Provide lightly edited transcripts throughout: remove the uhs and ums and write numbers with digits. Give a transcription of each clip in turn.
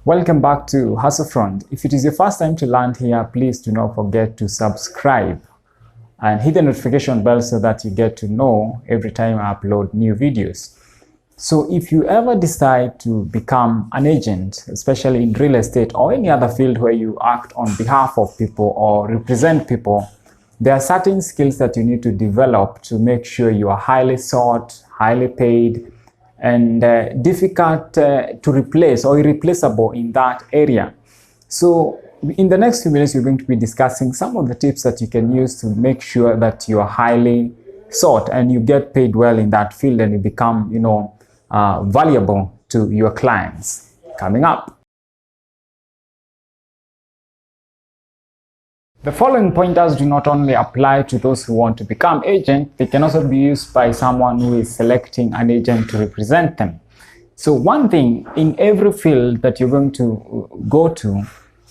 Welcome back to Hustlefront. If it is your first time to land here, please do not forget to subscribe and hit the notification bell so that you get to know every time I upload new videos. So if you ever decide to become an agent, especially in real estate or any other field where you act on behalf of people or represent people, there are certain skills that you need to develop to make sure you are highly sought, highly paid, and difficult to replace or irreplaceable in that area. So in the next few minutes, we're going to be discussing some of the tips that you can use to make sure that you are highly sought and you get paid well in that field and you become, valuable to your clients. Coming up. The following pointers do not only apply to those who want to become agents, they can also be used by someone who is selecting an agent to represent them. So one thing, in every field that you're going to go to,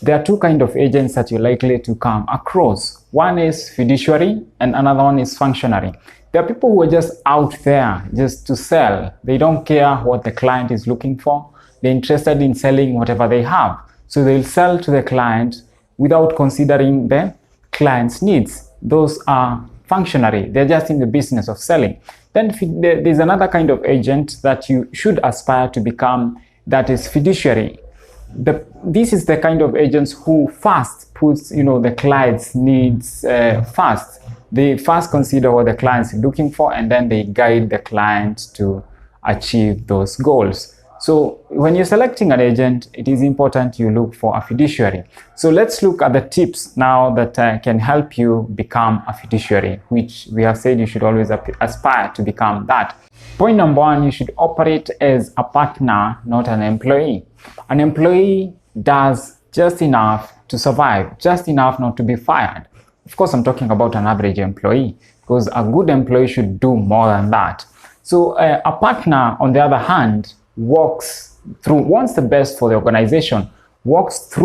there are two kinds of agents that you're likely to come across. One is fiduciary and another one is functionary. There are people who are just out there just to sell. They don't care what the client is looking for. They're interested in selling whatever they have. So they'll sell to the client without considering the client's needs. Those are functionary. They're just in the business of selling. Then there's another kind of agent that you should aspire to become, that is fiduciary. This is the kind of agents who first puts the client's needs first. They first consider what the client is looking for and then they guide the client to achieve those goals. So when you're selecting an agent, it is important you look for a fiduciary. So let's look at the tips now that can help you become a fiduciary, which we have said you should always aspire to become that. Point number one, you should operate as a partner, not an employee. An employee does just enough to survive, just enough not to be fired. Of course, I'm talking about an average employee, because a good employee should do more than that. So a partner, on the other hand, wants the best for the organization, if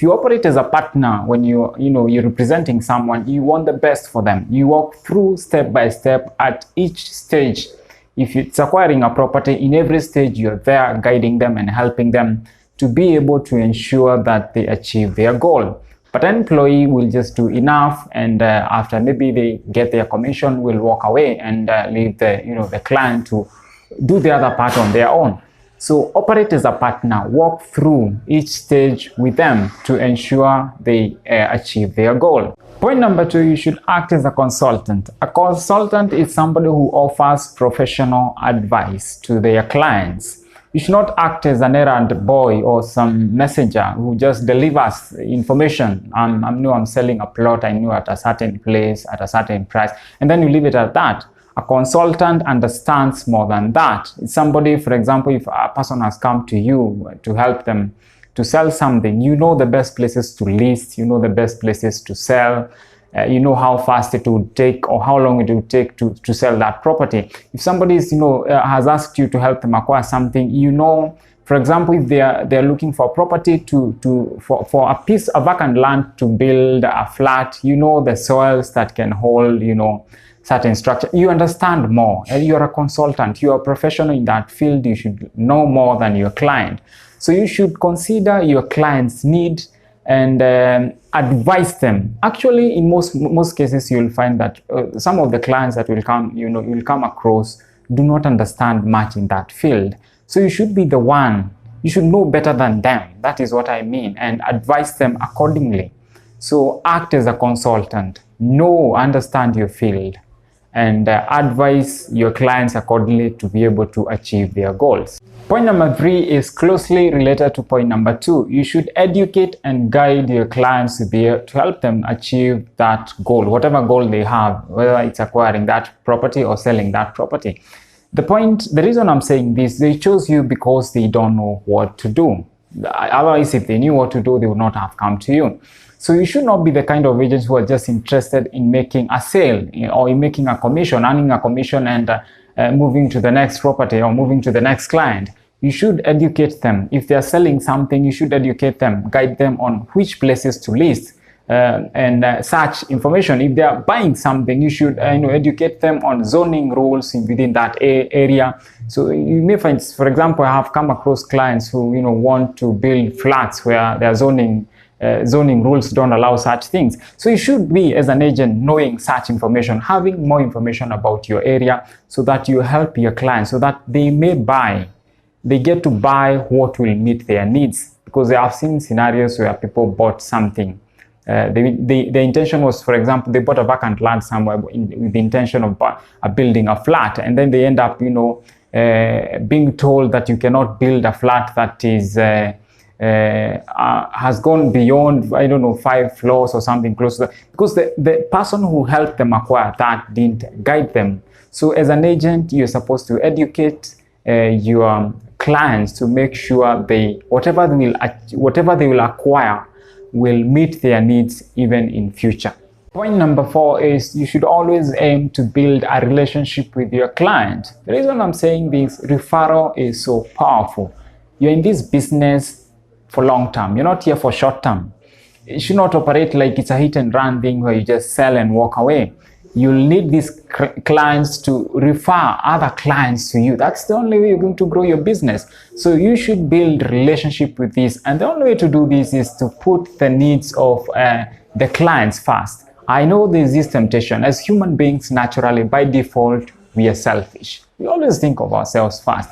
you operate as a partner, when you're representing someone, you want the best for them. You walk through step by step at each stage. If it's acquiring a property, in every stage you're there guiding them and helping them to be able to ensure that they achieve their goal. But an employee will just do enough, and after maybe they get their commission, will walk away and leave the client to do the other part on their own. So operate as a partner, walk through each stage with them to ensure they achieve their goal. Point number two, you should act as a consultant. A consultant is somebody who offers professional advice to their clients. You should not act as an errand boy or some messenger who just delivers information. I'm selling a plot, I knew at a certain place, at a certain price, and then you leave it at that. A consultant understands more than that. It's somebody, for example, if a person has come to you to help them to sell something, you know the best places to list, you know the best places to sell, you know how fast it would take or how long it would take to sell that property. If somebody has asked you to help them acquire something, for example, if they're looking for a property for a vacant land to build a flat, the soils that can hold, certain structure, you understand more. You're a consultant, you're a professional in that field, you should know more than your client. So you should consider your client's need and advise them. Actually, in most cases, you'll find that some of the clients that will come, you'll come across do not understand much in that field. So you should be the one, you should know better than them. That is what I mean, and advise them accordingly. So act as a consultant, understand your field, and advise your clients accordingly to be able to achieve their goals. Point number three is closely related to point number two. You should educate and guide your clients to help them achieve that goal, whatever goal they have, whether it's acquiring that property or selling that property. The reason I'm saying this, they chose you because they don't know what to do. Otherwise, if they knew what to do, they would not have come to you. So you should not be the kind of agents who are just interested in making a sale or in making a commission, earning a commission and moving to the next property or moving to the next client. You should educate them. If they are selling something, you should educate them, guide them on which places to list. and search information. If they are buying something, you should educate them on zoning rules within that area. So you may find, for example, I have come across clients who want to build flats where their zoning rules don't allow such things. So you should be, as an agent, knowing such information, having more information about your area, so that you help your clients, so that they get to buy what will meet their needs. Because I have seen scenarios where people bought something. The intention was, for example, they bought a vacant land somewhere with the intention of building a flat, and then they end up, being told that you cannot build a flat that is has gone beyond, 5 floors or something close to that, because the person who helped them acquire that didn't guide them. So as an agent, you're supposed to educate your clients to make sure whatever they will acquire will meet their needs even in future. Point number 4 is you should always aim to build a relationship with your client. The reason I'm saying this, referral is so powerful. You're in this business for long term. You're not here for short term. You should not operate like it's a hit and run thing where you just sell and walk away. You'll need these clients to refer other clients to you. That's the only way you're going to grow your business. So you should build relationship with this. And the only way to do this is to put the needs of the clients first. I know there's this temptation. As human beings, naturally, by default, we are selfish. We always think of ourselves first.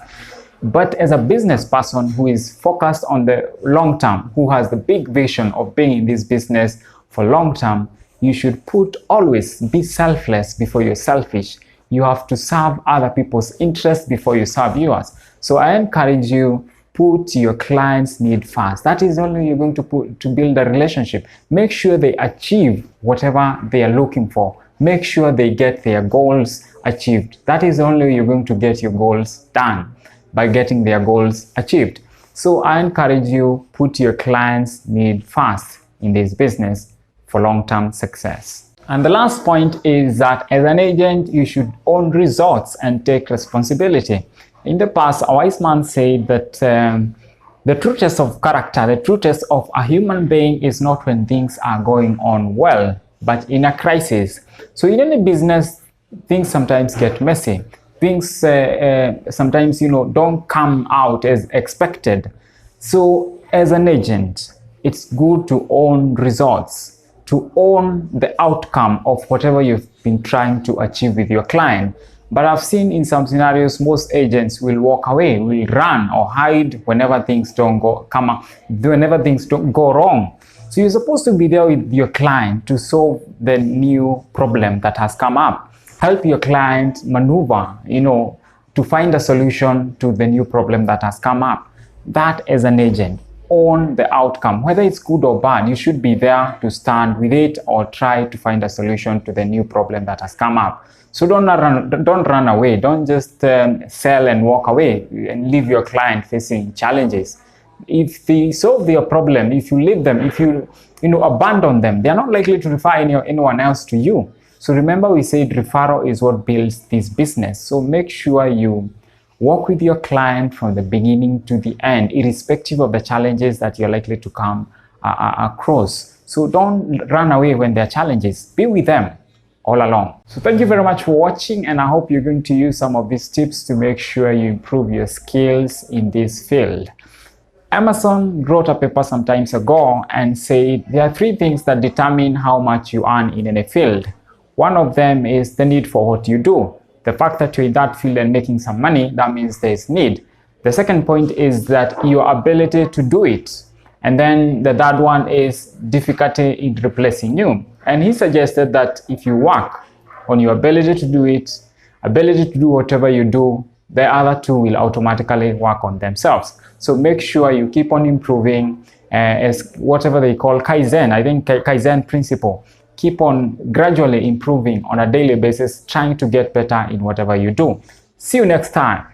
But as a business person who is focused on the long term, who has the big vision of being in this business for long term, you should always be selfless before you're selfish. You have to serve other people's interests before you serve yours. So I encourage you, put your client's need first. That is only you're going to build a relationship. Make sure they achieve whatever they are looking for. Make sure they get their goals achieved. That is only you're going to get your goals done, by getting their goals achieved. So I encourage you, put your client's need first in this business for long-term success. And the last point is that as an agent, you should own results and take responsibility. In the past, a wise man said that the true test of character, the true test of a human being is not when things are going on well, but in a crisis. So in any business, things sometimes get messy. Things sometimes, don't come out as expected. So as an agent, it's good to own results, to own the outcome of whatever you've been trying to achieve with your client. But I've seen in some scenarios, most agents will walk away, will run or hide whenever things don't go wrong. So you're supposed to be there with your client to solve the new problem that has come up. Help your client maneuver, to find a solution to the new problem that has come up. That as an agent, own the outcome, whether it's good or bad. You should be there to stand with it or try to find a solution to the new problem that has come up. So don't run away. Don't just sell and walk away and leave your client facing challenges. If they solve their problem, if you leave them, if you abandon them, they are not likely to refer anyone else to you. So remember, we said referral is what builds this business. So make sure you work with your client from the beginning to the end, irrespective of the challenges that you're likely to come across. So don't run away when there are challenges. Be with them all along. So thank you very much for watching, and I hope you're going to use some of these tips to make sure you improve your skills in this field. Emerson wrote a paper some time ago and said there are 3 things that determine how much you earn in any field. One of them is the need for what you do. The fact that you're in that field and making some money, that means there's need. The second point is that your ability to do it. And then the third one is difficulty in replacing you. And he suggested that if you work on your ability to do it, ability to do whatever you do, the other 2 will automatically work on themselves. So make sure you keep on improving as whatever they call Kaizen. I think Kaizen principle. Keep on gradually improving on a daily basis, trying to get better in whatever you do. See you next time.